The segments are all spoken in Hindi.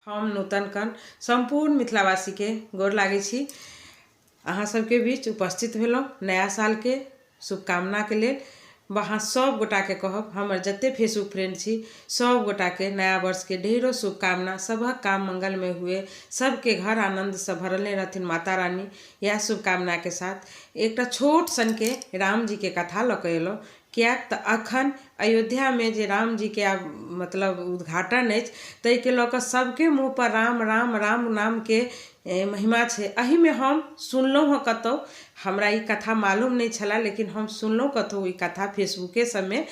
हम नूतन कन संपूर्ण मिथिलावासी के गोर लागे छी। अहाँ सबके बीच उपस्थित भेलहुँ नया साल के शुभकामना के लेल। वहाँ सब गोटा के कहब, हमर जते फेसबुक फ्रेंड छी सब गोटा के नया वर्ष के ढेरों शुभकामना। सबक काम मंगल में हुए, सबके घर आनंद से भरले रहथिन माता रानी। यह शुभकामना के साथ एक छोट सन के राम जी के कथा लऽ कऽ एलहुँ। कियाक तऽ अखन अयोध्या में जे राम जी के मतलब उद्घाटन अछि, ताहि के लऽ कऽ सबके मुँह पर राम राम राम नाम के महिमा छै। एहि में हम सुनलहुँ हँ कतहु, हमरा ई कथा मालूम नहीं छला, लेकिन हम सुनलहुँ कतहु ई कथा फेसबुके सब में।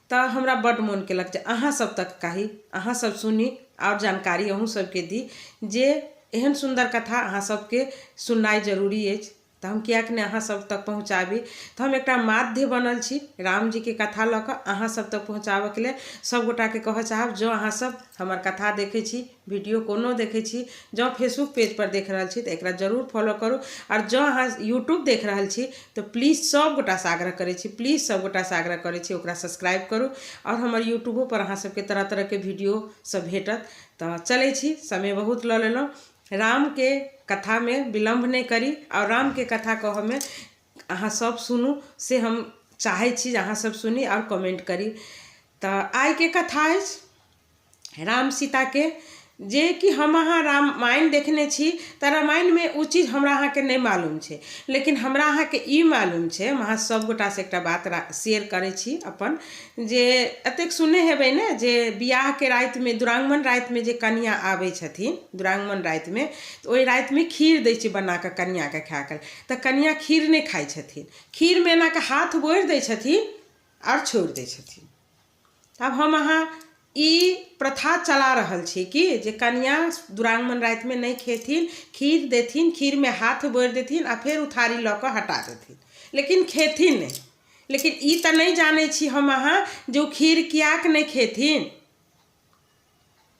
तऽ हमरा बड्ड मोन केलक जे अहाँ सब तक कही, अहाँ सब सुनी और जानकारी अहूँ सबके दी जे एहन सुंदर कथा अहाँ सबके सुननाइ जरूरी अछि। तऽ हम कियाक ने अहाँ सब तक पहुँचाबी। तऽ हम एकटा माध्य बनल छी राम जी के कथा लऽ कऽ अहाँ सब तक पहुँचाबऽ के लिए। सब गोटा के कहऽ चाहब, जो अहाँ सब हमर कथा देखे छी, वीडियो कोनो देखे छी, जो फेसबुक पेज पर देख रहल छी तऽ एकरा जरूर फॉलो करू। और जो अहाँ यूट्यूब देख रहल छी तो प्लीज सब गोटा से आग्रह करे छी, प्लीज सब गोटा से आग्रह करे छी ओकरा सब्सक्राइब करू। और हमर यूट्यूबो पर अहाँ सबके तरह तरह के वीडियो सब भेटत। तऽ चलै छी, समय बहुत लऽ लेलहुँ। राम के कथा में विलम्ब नहीं करी और राम के कथा कह में अहाँ सब सुनू से हम चाहे छी। अहाँ सब सुनी और कमेंट करी। तो आइ के कथा अछि राम सीता के, जे कि हम अहाँ रामायण देखने छी तऽ रामायण में उ चीज हमरा अहाँ के नहीं मालूम छै, लेकिन हमरा अहाँ के ई मालूम छै। हम अहाँ सब गोटा से एकटा बात शेयर करे छी अपन, जे एतेक सुने हेबै ने जे बियाह के रात में दुरागमन रात में जे कन्या आबै छथिन, दुरागमन रात में तो ओहि रात में खीर दै छै बना के कन्या के खा कर। तऽ कन्या खीर नहीं खाई छथिन, खीर में एना के हाथ बोरि दै छथिन और छोड़ दै छथिन। अब हम अहाँ ई प्रथा चला रहल छी कि जे कन्या दुरागमन रात में नहीं खेथिन, खीर देथिन, खीर में हाथ बोरि देथिन आ फिर उथारी लऽ कऽ हटा देथिन, लेकिन खेथिन नहीं। लेकिन ई तऽ नहीं जाने छी हम अहाँ जो खीर कियाक नहीं खेथिन।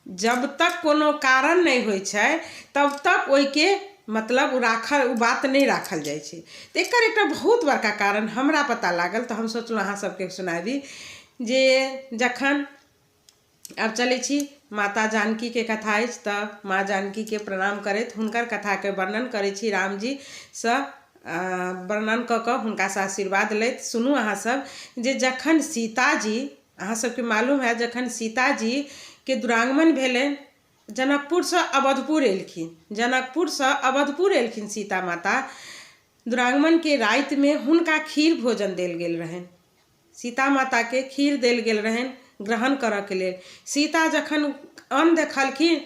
जब तक कोनो कारण नहीं होइ छै तब तक ओहि के मतलब उ बात नहीं राखल जाइ छै। तऽ एकर एकटा बहुत बड़का कारण हमरा पता लागल, तऽ हम सोचलहुँ अहाँ सबके सुनाबी। जे जखन अब चलै छी माता जानकी के कथा अछि, तऽ माँ जानकी के प्रणाम करैत हुनकर कथा के वर्णन करै छी। राम जी से वर्णन कऽ कऽ हुनका से आशीर्वाद लैत सुनू अहाँ सब। जे जखन सीता जी, अहाँ सबके मालूम है, जखन सीता जी के दुरागमन भेलनि, जनकपुर से अवधपुर एलखिन, जनकपुर से अवधपुर एलखिन सीता माता। दुरागमन के रात में हुनका खीर भोजन देल गेल रहनि, सीता माता के खीर देल गेल रहनि ग्रहण करऽ के लेल। सीता जखन अन्न देखलखिन,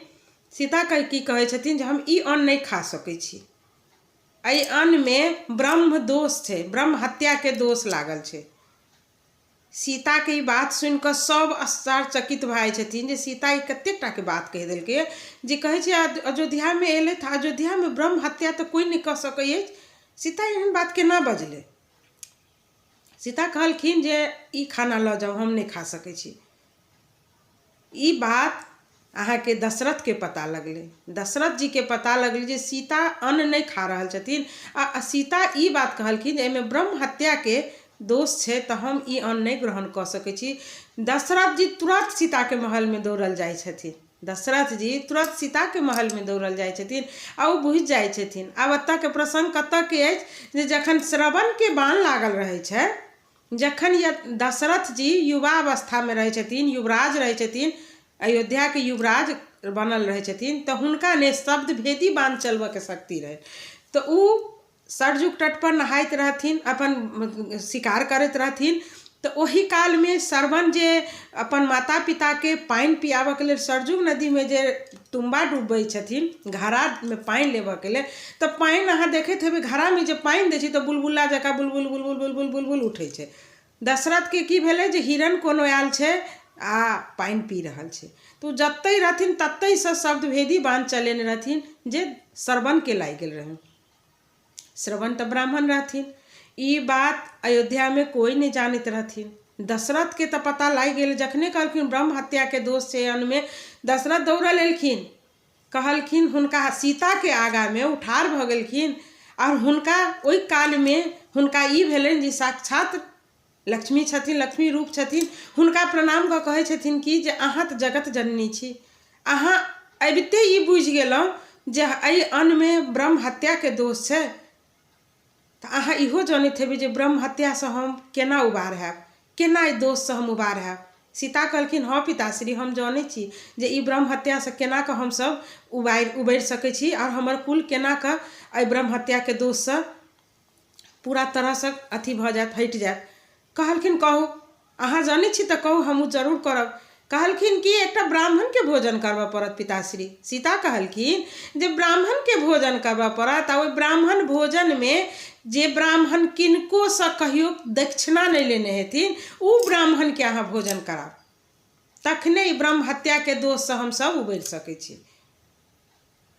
सीता की कहै छथिन जे हम ई अन्न नहीं खा सकै छी, एहि अन्न में ब्रह्म दोष छै, ब्रह्म हत्या के दोष लागल छै। सीता के ई बात सुन कऽ सब आश्चर्यचकित भऽ जाइ छथिन जे सीता ई कतेकटा के बात कहि देलकै, जे कहै छै अयोध्या में एलै तऽ अयोध्या में ब्रह्म हत्या तऽ कोई नहीं कऽ सकै अछि। सीता एहन बात केना बजलै। सीता कहलखिन जे ई खाना लऽ जाउ, हम नहीं खा सकै छी। ई बात अहाँ के दशरथ के पता लगलै, दशरथ जी के पता लगलै जे सीता अन्न नहीं खा रहल छथिन आ सीता ई बात कहलखिन जे एहिमे ब्रह्म हत्या के दोष छै, तऽ हम ई अन्न नहीं ग्रहण कऽ सकै छी। दशरथ जी तुरंत सीता के महल में दौड़ल जाइ छथिन, दशरथ जी तुरंत सीता के महल में दौड़ल जाइ छथिन आ ओ बुझि जाइ छथिन। आब एतऽ के प्रसंग कतऽ के अछि जे जखन श्रवण के बाण लागल रहै छै, जखन दशरथ जी युवा अवस्था में रहै छथिन, युवराज रहै छथिन, अयोध्या के युवराज बनल रहै छथिन, तऽ हुनका ने शब्द भेदी बाण चलबऽ के शक्ति रहै। तऽ उ सरजुग तट पर नहाइत रहथिन, अपन शिकार करैत रहथिन। तऽ ओही काल में श्रवण जे अपन माता पिता के पानि पियाबऽ के लेल सरजुग नदी में जे तुम्बा डूबबै छथिन, घड़ा में पानि लेबऽ के लेल, तऽ पानि अहाँ देखैत हेबै घड़ा में जे पानि दै छै तऽ बुलबुला जकाँ बुलबुल बुलबुल बुलबुल बुलबुल उठै छै। दशरथ के की भेलै जे हिरण कोनो आयल छै आ पानि पी रहल छै, तो जतै रहथिन ततै से शब्द भेदी बाण चलेने रहथिन जे श्रवण के लागि गेल रहनि। श्रवण तऽ ब्राह्मण रहथिन, ई बात अयोध्या में कोई नहीं जानैत रहथिन। दशरथ के तऽ पता लागि गेल, जखने कहलखिन ब्रह्म हत्या के दोष छै अन्न में, दशरथ दौड़ल एलखिन, कहलखिन हुनका सीता के आगा में उ ठाढ़ भऽ गेलखिन। और हुनका ओहि काल में हुनका ई भेलनि जे साक्षात लक्ष्मी छथिन, लक्ष्मी रूप छथिन। हुनका प्रणाम कऽ कहै छथिन कि जे अहाँ तऽ जगत जननी छी, अहाँ अबिते ई बुझि गेलहुँ जे एहि अन्नमे ब्रह्म हत्याके दोष छै। तऽ अहाँ इहो जानैत हेबै जे ब्रह्म हत्यासँ हम केना उबार हैब, केना एहि दोषसँ हम उबार हैब। सीता कहलखिन हाँ पिताश्री, हम जानै छी जे ई ब्रह्म हत्यासँ केना कऽ हमसभ उबरि सकै छी आओर हमर कुल केना कऽ एहि ब्रह्म हत्याके दोषसँ पूरा तरहसँ अथी भऽ जायत, हटि जायत। कहलखिन कहू, अहाँ जानै छी तऽ कहू, हमहूँ जरूर करब। कहलखिन कि एकटा ब्राह्मणके भोजन करबऽ पड़त पिताश्री। सीता कहलखिन जे ब्राह्मणके भोजन करबऽ पड़त, आ ओहि ब्राह्मण भोजनमे जे ब्राह्मण किनकोसँ कहियो दक्षिणा नहि लेने हेथिन ओ ब्राह्मणके अहाँ भोजन कराब, तखने ई ब्रह्म हत्याके दोषसँ हमसभ उबरि सकै छी।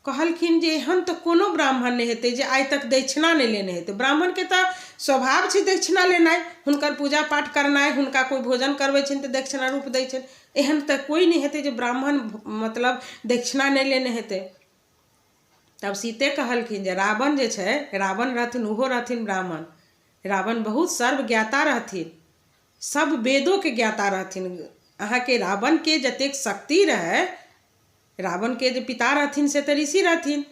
कहलखिन जे एहन तऽ कोनो ब्राह्मण नहि हेतै जे आइ तक दक्षिणा नहि लेने हेतै। ब्राह्मणके तऽ स्वभाव छै दक्षिणा लेनाइ, हुनकर पूजा पाठ करनाइ, हुनका कोइ भोजन करबै छनि तऽ दक्षिणा रूप दै छनि। एहन तऽ कोइ नहीं हेतै जे ब्राह्मण मतलब दक्षिणा नहीं लेने हेतै। तब सीते कहलखिन जे रावण जे छै, रावण रहथिन ओहो रहथिन ब्राह्मण। रावण बहुत सर्व ज्ञाता रहथिन, सब वेदों के ज्ञाता रहथिन। अहाँके रावण के जतेक शक्ति रहे, रावण के जे पिता रहथिन से तऽ ऋषि रहथिन।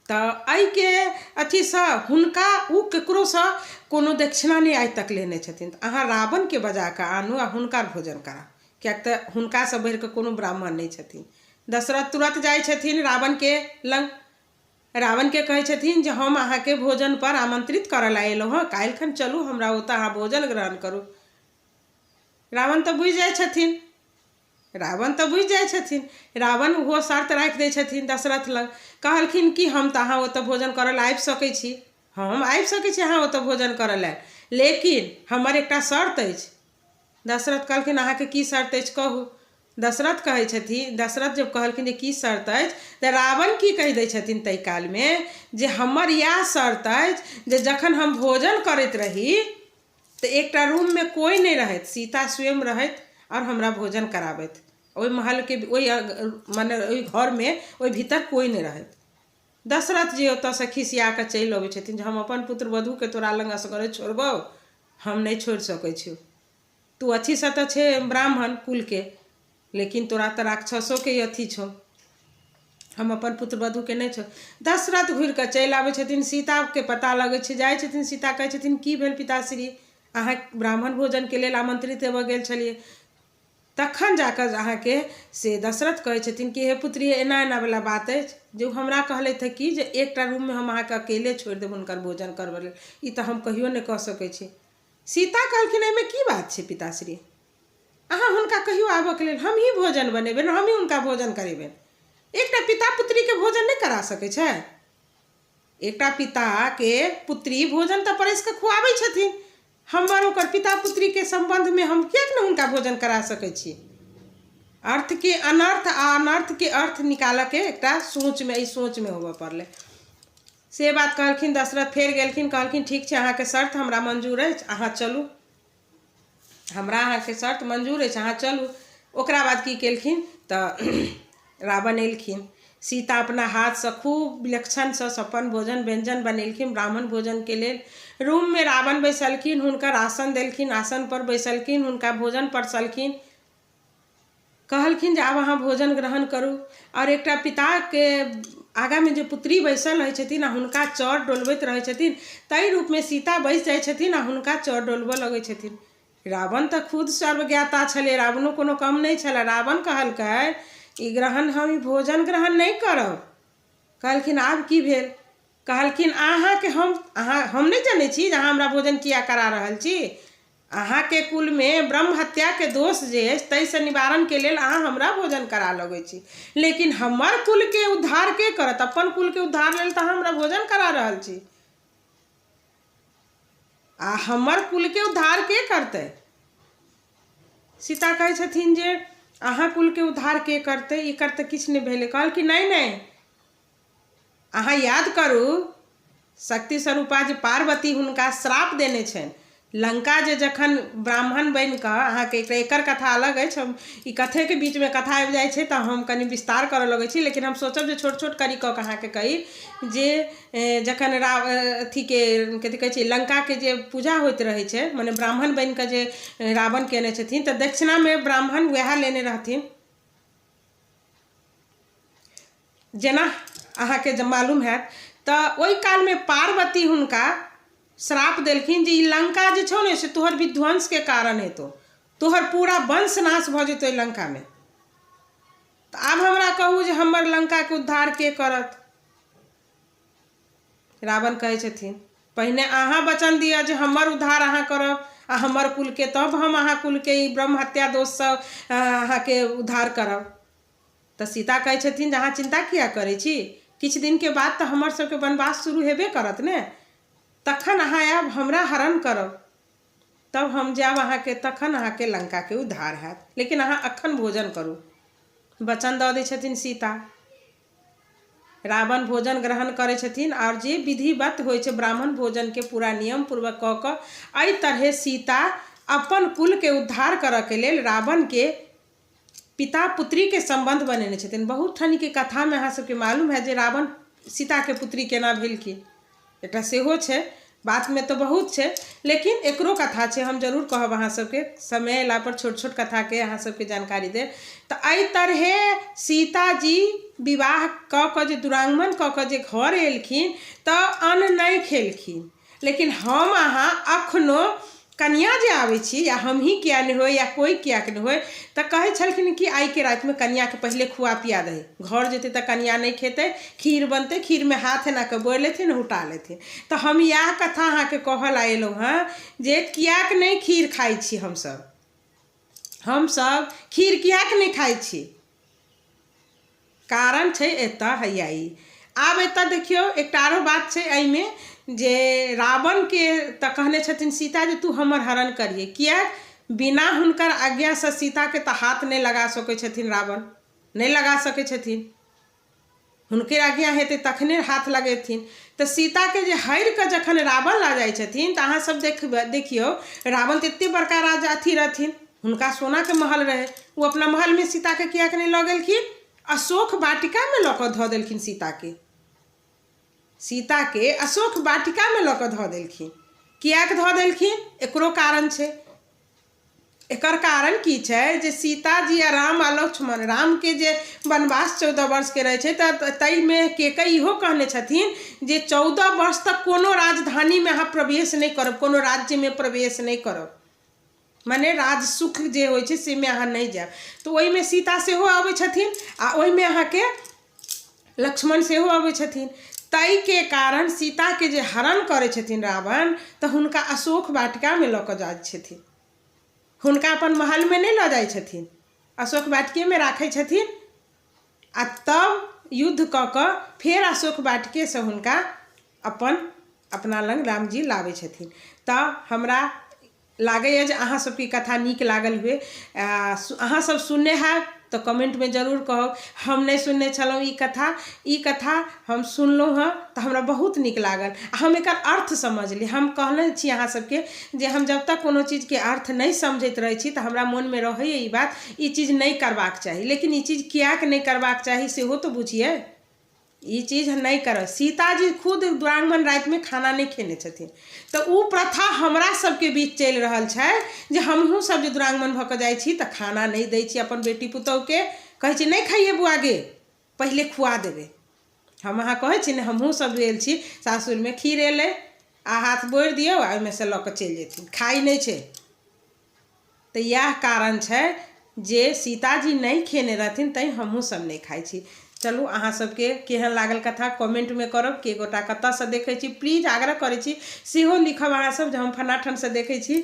तऽ एहि के अथीसँ हुनका ओ ककरोसँ कोनो दक्षिणा नहीं आइ तक लेने छथिन। तऽ अहाँ रावण के बजा कऽ आनू आ हुनकर भोजन करा, किएक तऽ हुनकासँ बढ़ि कऽ कोनो ब्राह्मण नहीं छथिन। दशरथ तुरंत जाइ छथिन रावण के लग, रावण के कहै छथिन जे हम अहाँके भोजन पर आमंत्रित करऽ ला एलहुँ हँ, काल्हिखन चलू हमरा ओतऽ अहाँ भोजन ग्रहण करू। रावण तऽ बुझि जाइ छथिन, रावण तऽ बुझि जाइ छथिन। रावण ओहो शर्त राखि दै छथिन दशरथ लग। कहलखिन कि हम तऽ अहाँ ओतऽ भोजन करऽ ला आबि सकै छी, हम आबि सकै छी अहाँ ओतऽ भोजन करऽ ला, लेकिन हमर एकटा शर्त अछि। दशरथ कहलखिन अहाँके की शर्त अछि कहू। दशरथ कहै छथिन, दशरथ जब कहलखिन जे की शर्त अछि, तऽ रावण की कहि दै छथिन ताहि कालमे जे हमर इएह शर्त अछि जे जखन हम भोजन करैत रही तऽ एकटा रूममे कोई नहीं रहैत, सीता स्वयं रहैत और हमरा भोजन कराबैत। ओहि महलके ओहि मने ओहि घरमे ओहि भीतर कोई नहीं रहैत। दशरथ जी ओतऽसँ खिसिया कऽ चलि अबै छथिन जे हम अपन पुत्र वधूके तोरा लग असगरे छोड़बौ, हम नहीं छोड़ि सकै छियौ। तू अथीसँ तऽ छै ब्राह्मण कुलके, लेकिन तोरा तऽ राक्षसोके अथी छौ, हम अपन पुत्र वधूके नहीं छौ। दशरथ घुरि कऽ चलि आबै छथिन, सीताके पता लगै छै, जाइ छथिन। सीता कहै छथिन की भेल पिताश्री, अहाँ ब्राह्मण भोजनके लेल आमंत्रित हेबऽ गेल छलियै। तखन जाकर अहाँके से दशरथ कहै छथिन कि हे पुत्री एना एना वाला बात अछि जे ओ हमरा कहलथि है कि जे एकटा रूममे हम अहाँके अकेले छोड़ि देब हुनकर भोजन करबै लेल, ई तऽ हम कहियो नहीं कऽ सकै छी। सीता कहलखिन एहिमे की बात छै पिताश्री, अहाँ हुनका कहियो आबऽके लेल, हम ही भोजन बनेबनि, हम ही हुनका भोजन करेबनि। एकटा पिता पुत्रीके भोजन नहीं करा सकै छै? एकटा पिताके पुत्री भोजन तऽ परसि कऽ खुआबै छथिन, हमर ओकर पिता पुत्रीके सम्बन्धमे हम किएक नहि हुनका भोजन करा सकै छी। अर्थके अनर्थ आ अनर्थके अर्थ निकालऽके एकटा सोचमे, एहि सोचमे होबऽ पड़लै। से बात कहलखिन दशरथ, फेर गेलखिन, कहलखिन ठीक छै अहाँके शर्त हमरा मंजूर अछि, अहाँ चलू, हमरा अहाँके शर्त मंजूर अछि, अहाँ चलू। ओकरा बाद की केलखिन तऽ रावण एलखिन, सीता अपना हाथसँ खूब विलक्षणसँ अपन भोजन व्यञ्जन बनेलखिन ब्राह्मण भोजनके लेल। रूममे रावण बैसलखिन, हुनकर आसन देलखिन, आसन पर बैसलखिन, हुनका भोजन परसलखिन, कहलखिन जे आब अहाँ भोजन ग्रहण करू। और एकटा पिताके आगाँमे जे पुत्री बैसल रहै छथिन आ हुनका चौर डोलबैत रहै छथिन, ताहि रूपमे सीता बैस जाइ छथिन आ हुनका चौर डोलबऽ लगै छथिन। रावण तऽ खुद सर्वज्ञाता छलै, रावणो कोनो कम नहीं छलै। रावण कहलकै ई ग्रहण हम ई भोजन ग्रहण नहीं करब। कहलखिन आब की भेल? कहलखिन अहाँके हम नहीं जानै छी जे अहाँ हमरा भोजन किया करा रहल छी। अहाँके कुलमे ब्रह्म हत्याके दोष जे अछि ताहिसँ निवारणके लेल अहाँ हमरा भोजन करा लगै छी, लेकिन हमर कुलके उद्धार के करत? अपन कुलके उद्धार लेल तऽ हमरा भोजन करा रहल छी, आ हमर कुलके उद्धार के करतै? सीता कहै छथिन जे अहाँ कुलके उद्धार के करतै, एकर तऽ किछु नहि भेलै। कहलखिन नहीं नहीं, अहाँ याद करू शक्ति स्वरूपा जे पार्वती हुनका श्राप देने छनि, लंका जे जखन ब्राह्मण बनि कऽ, अहाँके एकर कथा अलग अछि, हम ई कथेके बीचमे कथा आबि जाइ छै तऽ हम कनि विस्तार करऽ लगै छी, लेकिन हम सोचब जे छोट छोट करी कऽ अहाँके कही जे जखन अथीके कथी कहै छै लंकाके जे पूजा होइत रहै छै, मने ब्राह्मण बनि कऽ जे रावण केने छथिन, तऽ दक्षिणामे ब्राह्मण वएह लेने रहथिन, जेना अहाँके जब मालूम है तो ओहि काल में पार्वती हुनका श्राप देलखिन जे ई लंका जे छौ ने से तोहर विध्वंस के कारण हेतौ, तोहर पूरा वंश नाश भऽ जेतौ लंका में। तो आब हमरा कहू जे हमर लंका के उद्धार के करत? रावण कहे छथिन पहिने अहाँ वचन दिअ जे हमर उद्धार अहाँ करब आ हमर कुल के, तब हम अहाँ कुल के ई ब्रह्म हत्या दोष से अहाँ के उद्धार करब। तो सीता कहे छथिन जे अहाँ चिंता किया करै छी, किछु दिन के बाद तो हमर सबके वनवास शुरू हेबे करत ने, तखन अहाँ आयब हमरा हरण करब, तब हम जायब अहाँ के, तखन अहाँ के लंका के उद्धार हैत, लेकिन अहाँ अखन भोजन करू। वचन दऽ दै छथिन सीता। रावण भोजन ग्रहण करै छथिन और जे विधिवत होइ छै ब्राह्मण भोजन के पूरा नियम पूर्वक कऽ कऽ एहि तरह सीता अपन कुल के उद्धार करऽ के लेल रावण के पिता पुत्री के संबंध बनेने छथिन। बहुत ठानी के कथा में अहाँ सबके मालूम है जे रावण सीता के पुत्री केना भेलखिन, एकटा सेहो छै, बात में तो बहुत छै, लेकिन एकरो कथा छै, हम जरूर कहब अहाँ सबके, समय अयला पर छोट छोट कथा के अहाँ सबके जानकारी दे। तो एहि तरहे सीता जी विवाह कऽ कऽ जे दुरागमन कऽ कऽ जे घर एलखिन तऽ अन्न नहीं खेलखिन, लेकिन हम अहाँ अखनो कन्या जे आबै छी, या हम ही किया नहीं हो या कोई किया नहीं हो, तो कहे छलखिन कि आई के रात में कन्या के पहले खुआ पिया दे, घर जेते तो कन्या नहीं खेते, खीर बनते, खीर में हाथ एना के बोर लेथिन उठा लेथिन। तो हम यह कथा अहाँ के कहल आएलहुँ हँ जे कियाक नहीं खीर खाई छी, हम सब खीर कियाक नहीं खाई छी, कारण छै एतऽ हैया ई। आब एतऽ देखियो एकटा आरो बात छै एहिमे जे रावण के तऽ कहने छथिन सीता जे तू हमर हरण करिए, किया बिना हुनकर आज्ञा से सीता के तऽ हाथ नहीं लगा सकै छथिन, रावण नहीं लगा सकै छथिन, हुनके आज्ञा हेतै तखने हाथ लगेथिन। तो सीता के जे हरि के जखन रावण ला जाइ छथिन तऽ अहाँ सब देखियो रावण तऽ एते बड़का राजा अथी रहथिन, हुनका सोना के महल रहे, वो अपना महल में सीता के किया के नहीं लऽ गेलखिन, अशोक वाटिका में लऽ कऽ धऽ देलखिन सीता के अशोक वाटिका में लऽ कऽ धऽ देलखिन। कियाक धऽ देलखिन, एकरो कारण छै। एकर कारण की छै जे सीता जी आ राम आ लक्ष्मण, राम के जे वनवास 14 वर्ष के रहे छै तऽ तई में केकई इहो कहने छथिन जे 14 वर्ष तक कोनो राजधानी में अहाँ प्रवेश नहीं करब, कोनो राज्य में प्रवेश नहीं करब, माने राज सुख जे होइ छै से में अहाँ नहीं जायब। तो ओहि में सीता सेहो आबै छथिन आ ओहि में अहाँ के लक्ष्मण सेहो आबै छथिन। तई के कारण सीता के जे हरण करे छथिन रावण तऽ हुनका अशोक वाटिका में लऽ कऽ जाइ छथिन, हुनका अपन महल में नहीं लऽ जाइ छथिन, अशोक वाटिके में राखै छथिन आ तब युद्ध कऽ कऽ फेर अशोक वाटिके से हुनका अपना लग राम जी लाबै छथिन। तऽ हमरा लागैए जे अहाँ सबके कथा नीक लागल हुए, अहाँ सब सुनने हैब तो कमेंट में जरूर कहब। हम नहीं सुनने छलहुँ ई कथा हम सुनलहुँ हँ तो हमरा बहुत नीक लागल, हम एकर अर्थ समझली। हम कहने छी अहाँ सबके जे हम जब तक कोनो चीज़ के अर्थ नहीं समझैत रहै छी तऽ हमरा मन में रहैए ई बात, ई चीज़ नहीं करबाक चाही, लेकिन ई चीज़ कियाक नहीं करबाक चाही सेहो तो बुझिए, ई चीज़ नहीं कर। सीता जी खुद दुरागमन रात में खाना नहीं खेने छथिन, तो उ प्रथा हमरा सबके बीच चल रहल छै जे हमहूँ सब जे दुरागमन भऽ कऽ जाइ छी तऽ खाना नहीं दै छी अपन बेटी पुतहु के, कहै छी नहीं खाइए बुआ गे पहले खुआ देबै। हम अहाँ कहै छी ने हमहूँ सब गेल छी सासुर में, खीर एलै आ हाथ बोरि दियौ आ ओहिमे से लऽ कऽ चलि जेथिन, खाइ नहीं छै। तो यह कारण छै जे सीताजी नहीं खेने रहथिन तैं हमहूँ सब नहीं खाइ छी। चलू अहाँ सबके केहन लागल कथा कमेंट में करब, के गोटा कतऽसँ देखै छी प्लीज आग्रह करै छी सेहो लिखब अहाँ सब जे हम फन्ना ठान से देखै छी।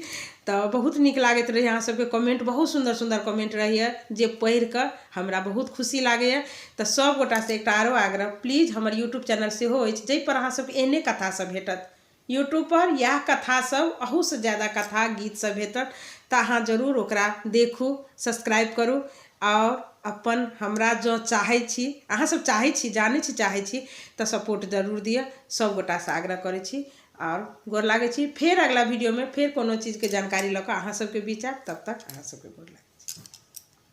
तऽ बहुत नीक लागैत रहैए अहाँ सबके कमेंट, बहुत सुंदर सुंदर कमेंट रहैए जे पढ़ि कऽ हमरा बहुत खुशी लागैए। तऽ सब गोटा से एकटा आरो आग्रह, प्लीज हमर यूट्यूब चैनल सेहो अछि जाहि पर अहाँ सबके एहने कथा सब भेटत, यूट्यूब पर यह कथा सब अहू से ज़्यादा कथा गीत सब भेटत, तऽ अहाँ जरूर ओकरा देखू, सब्सक्राइब करू और अपन हमरा जो चाहै छी अहाँ सब चाहै छी जानै छी चाहै छी तऽ सपोर्ट जरूर दिअ, सब गोटा से आग्रह करै छी और गोर लागै छी। फेर अगला वीडियो में फेर कोनो चीज़ के जानकारी लऽ कऽ अहाँ सबके बीच आयब, तब तक अहाँ सबके गोर लागै।